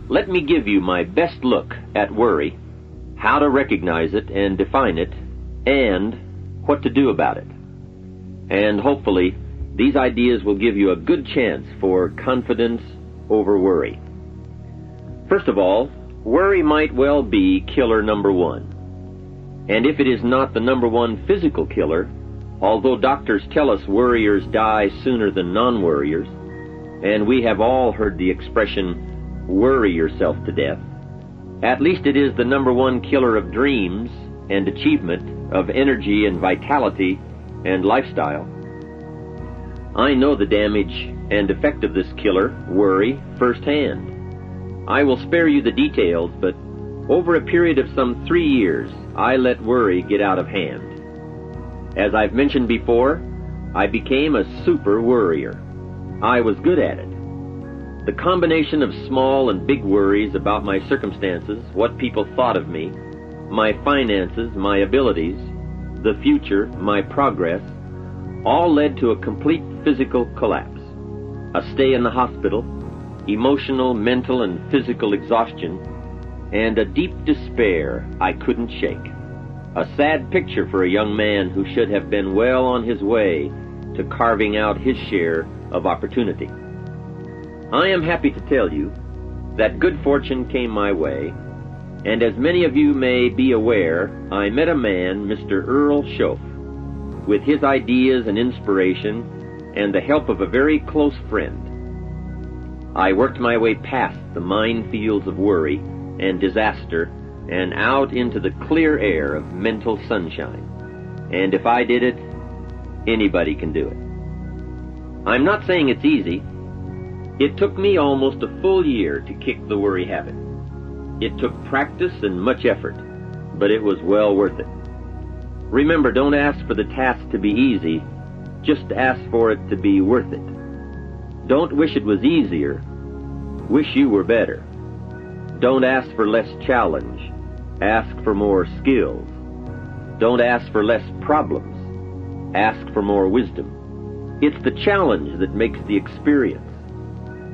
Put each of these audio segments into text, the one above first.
let me give you my best look at worry, how to recognize it and define it, and what to do about it. And hopefully, these ideas will give you a good chance for confidence over worry. First of all, worry might well be killer number one. And if it is not the number one physical killer, although doctors tell us worriers die sooner than non-worriers, and we have all heard the expression, worry yourself to death, at least it is the number one killer of dreams and achievement, of energy and vitality and lifestyle. I know the damage and effect of this killer, worry, firsthand. I will spare you the details, but over a period of some 3 years, I let worry get out of hand. As I've mentioned before, I became a super worrier. I was good at it. The combination of small and big worries about my circumstances, what people thought of me, my finances, my abilities, the future, my progress, all led to a complete physical collapse, a stay in the hospital, emotional, mental, and physical exhaustion, and a deep despair I couldn't shake. A sad picture for a young man who should have been well on his way to carving out his share of opportunity. I am happy to tell you that good fortune came my way, and as many of you may be aware, I met a man, Mr. Earl Schoaf, with his ideas and inspiration and the help of a very close friend. I worked my way past the minefields of worry and disaster and out into the clear air of mental sunshine. And if I did it, anybody can do it. I'm not saying it's easy. It took me almost a full year to kick the worry habit. It took practice and much effort, but it was well worth it. Remember, don't ask for the task to be easy, just ask for it to be worth it. Don't wish it was easier, wish you were better. Don't ask for less challenge, ask for more skills. Don't ask for less problems, ask for more wisdom. It's the challenge that makes the experience.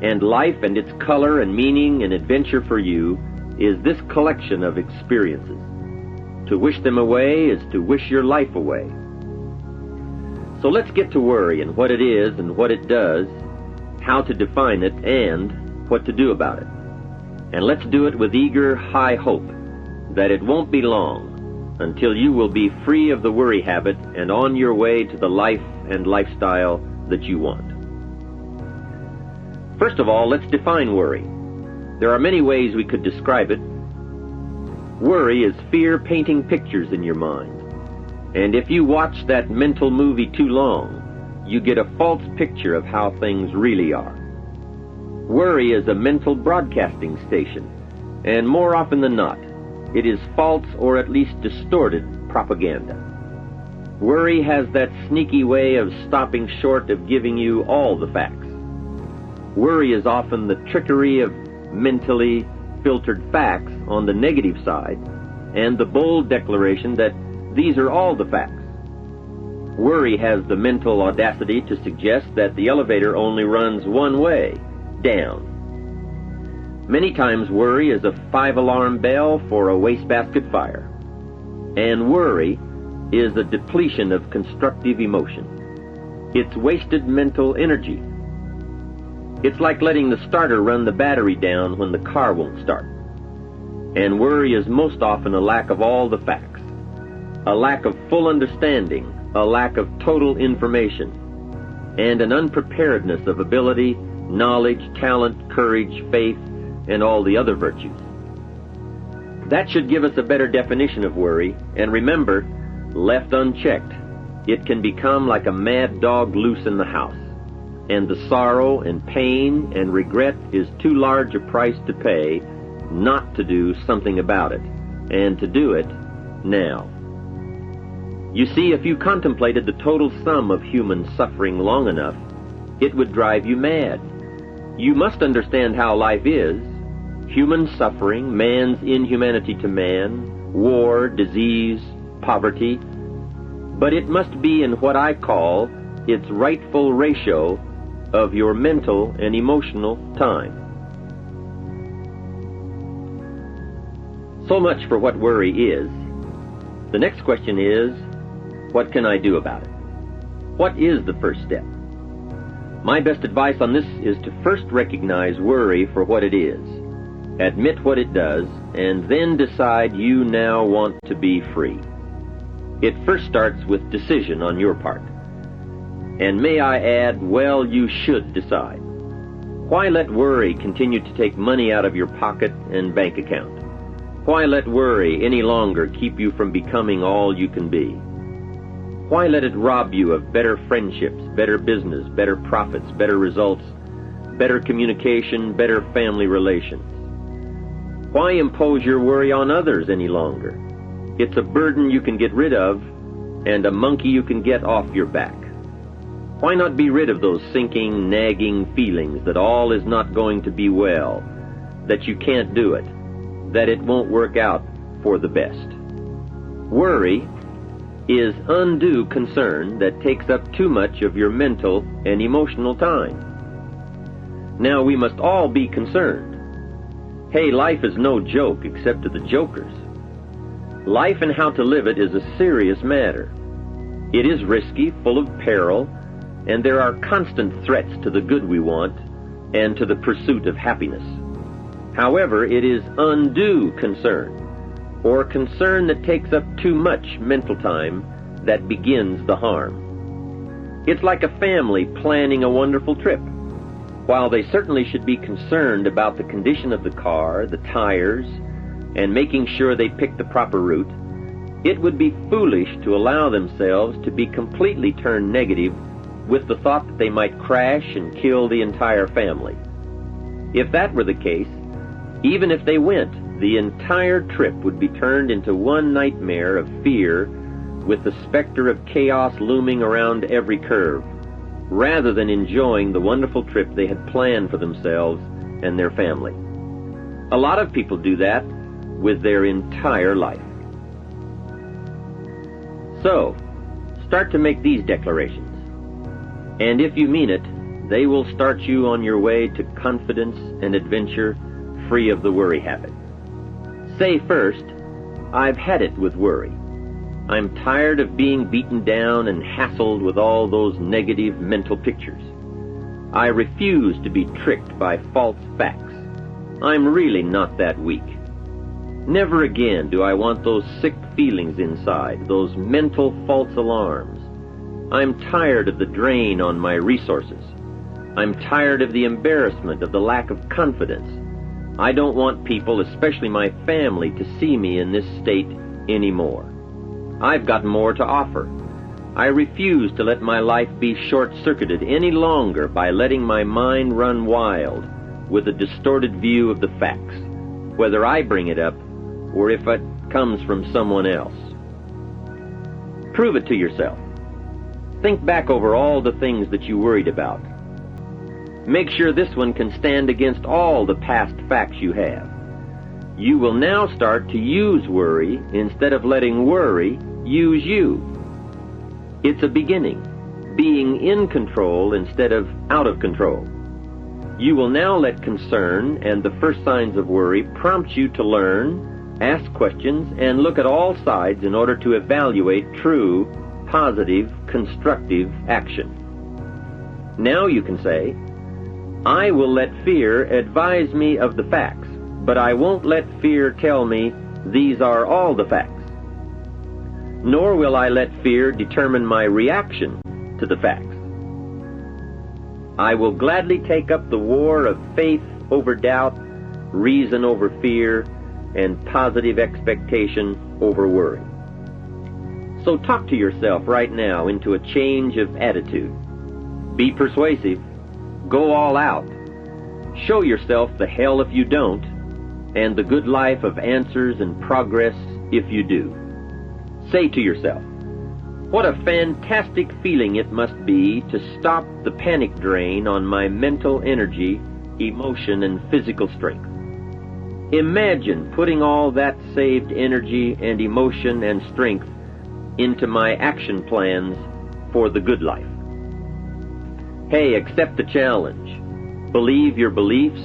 And life and its color and meaning and adventure for you is this collection of experiences. To wish them away is to wish your life away. So let's get to worry and what it is and what it does, how to define it, and what to do about it. And let's do it with eager, high hope that it won't be long until you will be free of the worry habit and on your way to the life and lifestyle that you want. First of all, let's define worry. There are many ways we could describe it. Worry is fear painting pictures in your mind. And if you watch that mental movie too long, you get a false picture of how things really are. Worry is a mental broadcasting station, and more often than not, it is false or at least distorted propaganda. Worry has that sneaky way of stopping short of giving you all the facts. Worry is often the trickery of mentally filtered facts on the negative side and the bold declaration that these are all the facts. Worry has the mental audacity to suggest that the elevator only runs one way, down. Many times worry is a 5-alarm bell for a wastebasket fire. And worry is a depletion of constructive emotion. It's wasted mental energy. It's like letting the starter run the battery down when the car won't start. And worry is most often a lack of all the facts, a lack of full understanding, a lack of total information, and an unpreparedness of ability, knowledge, talent, courage, faith, and all the other virtues. That should give us a better definition of worry, and remember, left unchecked, it can become like a mad dog loose in the house. And the sorrow and pain and regret is too large a price to pay not to do something about it, and to do it now. You see, if you contemplated the total sum of human suffering long enough, it would drive you mad. You must understand how life is. Human suffering, man's inhumanity to man, war, disease, poverty. But it must be in what I call its rightful ratio of your mental and emotional time. So much for what worry is. The next question is, what can I do about it? What is the first step? My best advice on this is to first recognize worry for what it is, admit what it does, and then decide you now want to be free. It first starts with decision on your part. And may I add, well, you should decide. Why let worry continue to take money out of your pocket and bank account? Why let worry any longer keep you from becoming all you can be? Why let it rob you of better friendships, better business, better profits, better results, better communication, better family relations? Why impose your worry on others any longer? It's a burden you can get rid of and a monkey you can get off your back. Why not be rid of those sinking, nagging feelings that all is not going to be well, that you can't do it, that it won't work out for the best? Worry is undue concern that takes up too much of your mental and emotional time. Now, we must all be concerned. Hey, life is no joke except to the jokers. Life and how to live it is a serious matter. It is risky, full of peril, and there are constant threats to the good we want and to the pursuit of happiness. However, it is undue concern, or concern that takes up too much mental time, that begins the harm. It's like a family planning a wonderful trip. While they certainly should be concerned about the condition of the car, the tires, and making sure they pick the proper route, it would be foolish to allow themselves to be completely turned negative with the thought that they might crash and kill the entire family. If that were the case, even if they went, the entire trip would be turned into one nightmare of fear, with the specter of chaos looming around every curve, rather than enjoying the wonderful trip they had planned for themselves and their family. A lot of people do that with their entire life. So, start to make these declarations. And if you mean it, they will start you on your way to confidence and adventure, free of the worry habit. Say first, I've had it with worry. I'm tired of being beaten down and hassled with all those negative mental pictures. I refuse to be tricked by false facts. I'm really not that weak. Never again do I want those sick feelings inside, those mental false alarms. I'm tired of the drain on my resources. I'm tired of the embarrassment of the lack of confidence. I don't want people, especially my family, to see me in this state anymore. I've got more to offer. I refuse to let my life be short-circuited any longer by letting my mind run wild with a distorted view of the facts, whether I bring it up or if it comes from someone else. Prove it to yourself. Think back over all the things that you worried about. Make sure this one can stand against all the past facts you have. You will now start to use worry instead of letting worry use you. It's a beginning, being in control instead of out of control. You will now let concern and the first signs of worry prompt you to learn, ask questions, and look at all sides in order to evaluate true, positive, constructive action. Now you can say, I will let fear advise me of the facts, but I won't let fear tell me these are all the facts. Nor will I let fear determine my reaction to the facts. I will gladly take up the war of faith over doubt, reason over fear, and positive expectation over worry. So talk to yourself right now into a change of attitude. Be persuasive. Go all out. Show yourself the hell if you don't, and the good life of answers and progress if you do. Say to yourself, what a fantastic feeling it must be to stop the panic drain on my mental energy, emotion, and physical strength. Imagine putting all that saved energy and emotion and strength into my action plans for the good life. Hey, accept the challenge. Believe your beliefs,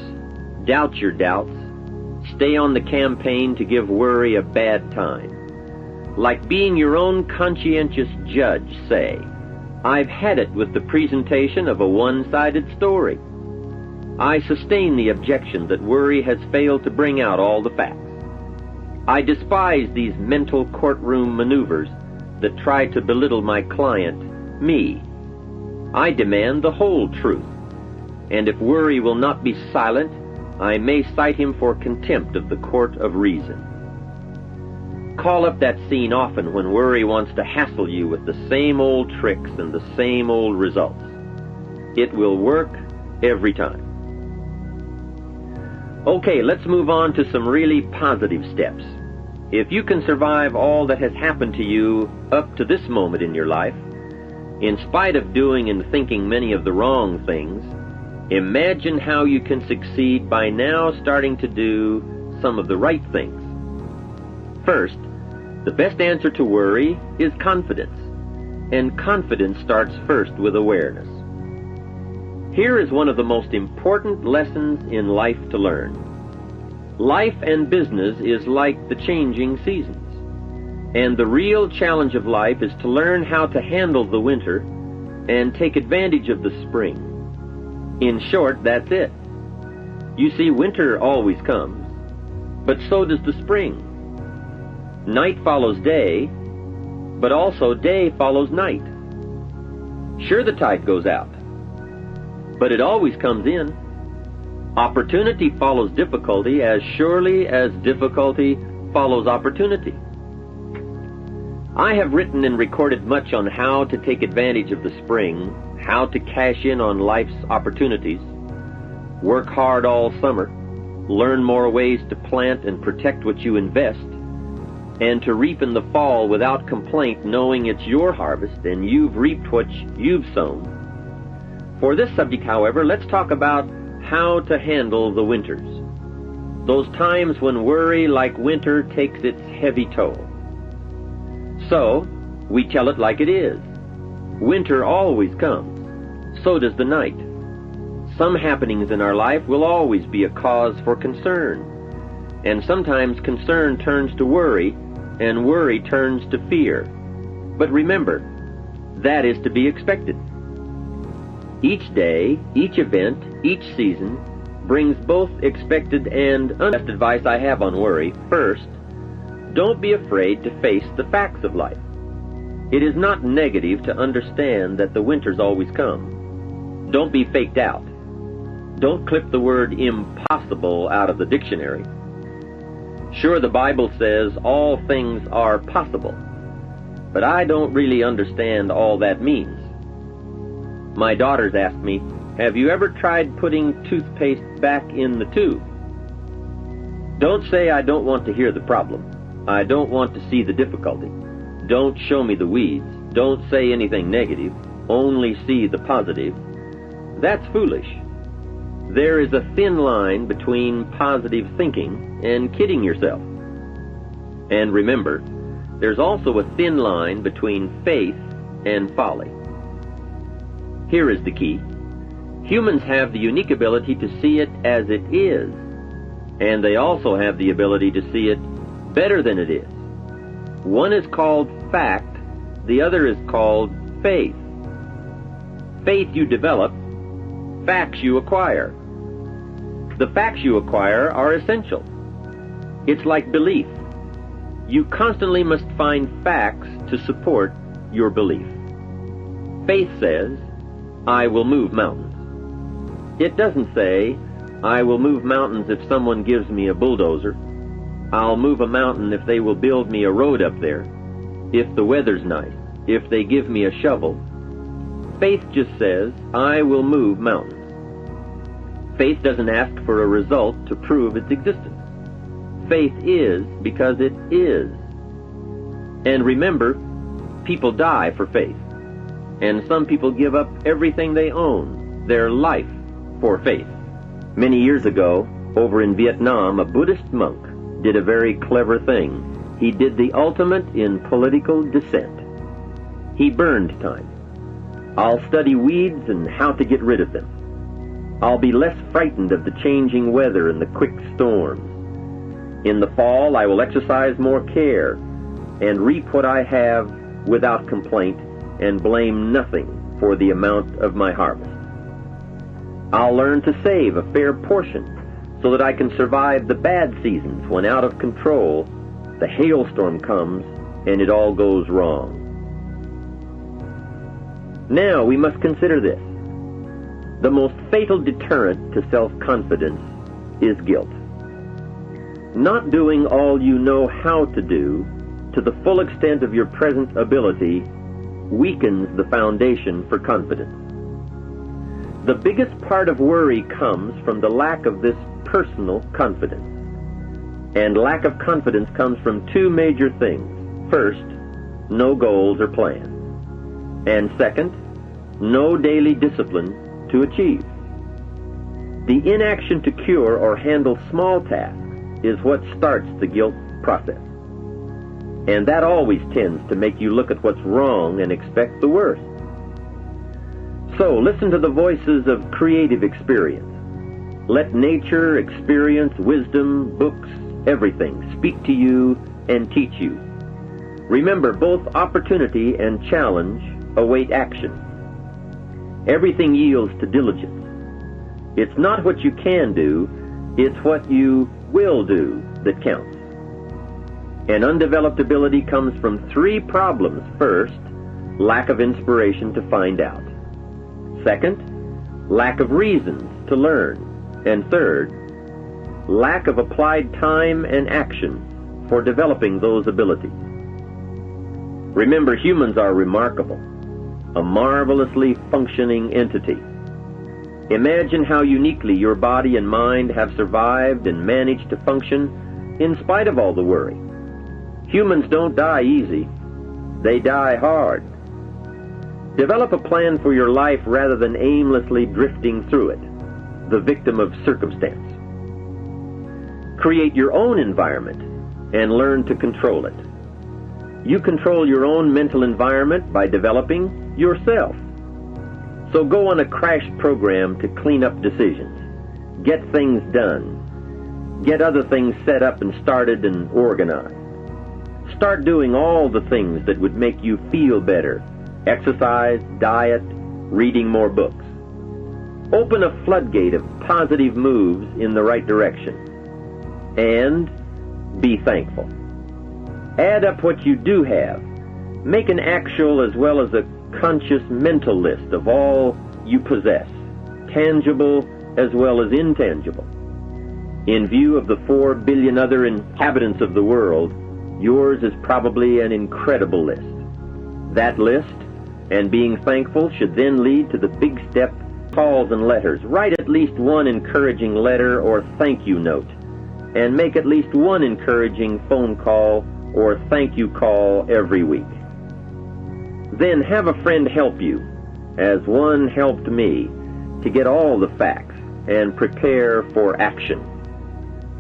doubt your doubts, stay on the campaign to give worry a bad time. Like being your own conscientious judge, say, I've had it with the presentation of a one-sided story. I sustain the objection that worry has failed to bring out all the facts. I despise these mental courtroom maneuvers that try to belittle my client, me. I demand the whole truth, and if worry will not be silent, I may cite him for contempt of the court of reason. Call up that scene often when worry wants to hassle you with the same old tricks and the same old results. It will work every time. Okay, let's move on to some really positive steps. If you can survive all that has happened to you up to this moment in your life, in spite of doing and thinking many of the wrong things, imagine how you can succeed by now starting to do some of the right things. First, the best answer to worry is confidence, and confidence starts first with awareness. Here is one of the most important lessons in life to learn. Life and business is like the changing seasons, and the real challenge of life is to learn how to handle the winter and take advantage of the spring. In short, that's it. You see, winter always comes, but so does the spring. Night follows day, but also day follows night. Sure, the tide goes out, but it always comes in. Opportunity follows difficulty as surely as difficulty follows opportunity. I have written and recorded much on how to take advantage of the spring, how to cash in on life's opportunities, work hard all summer, learn more ways to plant and protect what you invest, and to reap in the fall without complaint, knowing it's your harvest and you've reaped what you've sown. For this subject, however, let's talk about how to handle the winters. Those times when worry, like winter, takes its heavy toll. So, we tell it like it is. Winter always comes. So does the night. Some happenings in our life will always be a cause for concern. And sometimes concern turns to worry, and worry turns to fear. But remember, that is to be expected. Each day, each event, each season brings both expected and unexpected advice I have on worry. First, don't be afraid to face the facts of life. It is not negative to understand that the winters always come. Don't be faked out. Don't clip the word impossible out of the dictionary. Sure, the Bible says all things are possible, but I don't really understand all that means. My daughters ask me, have you ever tried putting toothpaste back in the tube? Don't say I don't want to hear the problem. I don't want to see the difficulty. Don't show me the weeds. Don't say anything negative. Only see the positive. That's foolish. There is a thin line between positive thinking and kidding yourself. And remember, there's also a thin line between faith and folly. Here is the key. Humans have the unique ability to see it as it is, and they also have the ability to see it better than it is. One is called fact, the other is called faith. Faith you develop, facts you acquire. The facts you acquire are essential. It's like belief. You constantly must find facts to support your belief. Faith says, I will move mountains. It doesn't say, I will move mountains if someone gives me a bulldozer. I'll move a mountain if they will build me a road up there, if the weather's nice, if they give me a shovel. Faith just says, I will move mountains. Faith doesn't ask for a result to prove its existence. Faith is because it is. And remember, people die for faith. And some people give up everything they own, their life, for faith. Many years ago, over in Vietnam, a Buddhist monk did a very clever thing. He did the ultimate in political dissent. He burned time. I'll study weeds and how to get rid of them. I'll be less frightened of the changing weather and the quick storms. In the fall, I will exercise more care and reap what I have without complaint and blame nothing for the amount of my harvest. I'll learn to save a fair portion so that I can survive the bad seasons when out of control the hailstorm comes and it all goes wrong. Now we must consider this. The most fatal deterrent to self-confidence is guilt. Not doing all you know how to do to the full extent of your present ability weakens the foundation for confidence. The biggest part of worry comes from the lack of this personal confidence. And lack of confidence comes from two major things. First, no goals or plans. And second, no daily discipline to achieve. The inaction to cure or handle small tasks is what starts the guilt process. And that always tends to make you look at what's wrong and expect the worst. So listen to the voices of creative experience. Let nature, experience, wisdom, books, everything speak to you and teach you. Remember, both opportunity and challenge await action. Everything yields to diligence. It's not what you can do, it's what you will do that counts. And undeveloped ability comes from three problems. First, lack of inspiration to find out. Second, lack of reasons to learn. And third, lack of applied time and action for developing those abilities. Remember, humans are remarkable, a marvelously functioning entity. Imagine how uniquely your body and mind have survived and managed to function in spite of all the worry. Humans don't die easy. They die hard. Develop a plan for your life rather than aimlessly drifting through it, the victim of circumstance. Create your own environment and learn to control it. You control your own mental environment by developing yourself. So go on a crash program to clean up decisions. Get things done. Get other things set up and started and organized. Start doing all the things that would make you feel better. Exercise, diet, reading more books. Open a floodgate of positive moves in the right direction. And be thankful. Add up what you do have. Make an actual as well as a conscious mental list of all you possess, tangible as well as intangible. In view of the 4 billion other inhabitants of the world, yours is probably an incredible list. That list, and being thankful, should then lead to the big step, calls and letters. Write at least one encouraging letter or thank you note, and make at least one encouraging phone call or thank you call every week. Then have a friend help you, as one helped me, to get all the facts and prepare for action.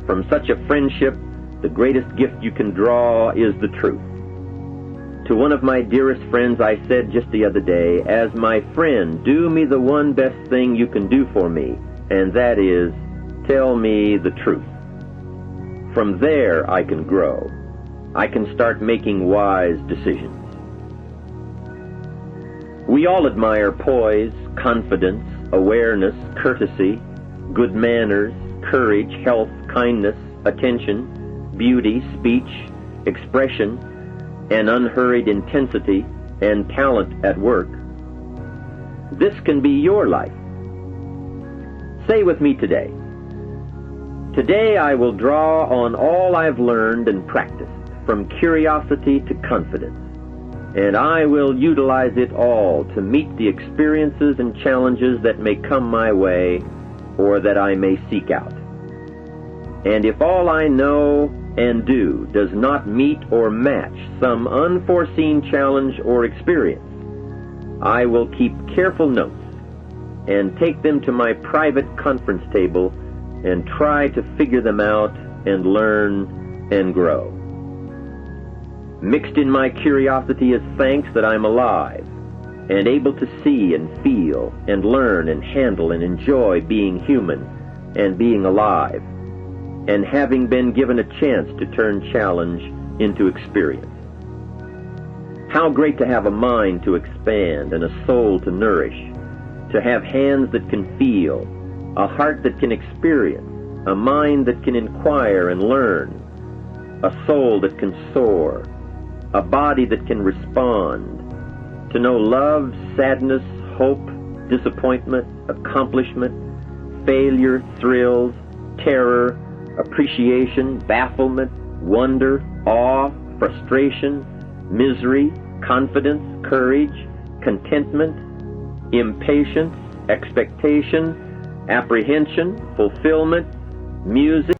From such a friendship, the greatest gift you can draw is the truth. To one of my dearest friends I said just the other day, as my friend, do me the one best thing you can do for me, and that is, tell me the truth. From there I can grow. I can start making wise decisions. We all admire poise, confidence, awareness, courtesy, good manners, courage, health, kindness, attention, beauty, speech, expression, and unhurried intensity and talent at work. This can be your life. Say with me today, today I will draw on all I've learned and practiced, from curiosity to confidence, and I will utilize it all to meet the experiences and challenges that may come my way or that I may seek out. And if all I know and do does not meet or match some unforeseen challenge or experience, I will keep careful notes and take them to my private conference table and try to figure them out and learn and grow. Mixed in my curiosity is thanks that I'm alive and able to see and feel and learn and handle and enjoy being human and being alive. and having been given a chance to turn challenge into experience. How great to have a mind to expand and a soul to nourish, to have hands that can feel, a heart that can experience, a mind that can inquire and learn, a soul that can soar, a body that can respond, to know love, sadness, hope, disappointment, accomplishment, failure, thrills, terror, appreciation, bafflement, wonder, awe, frustration, misery, confidence, courage, contentment, impatience, expectation, apprehension, fulfillment, music,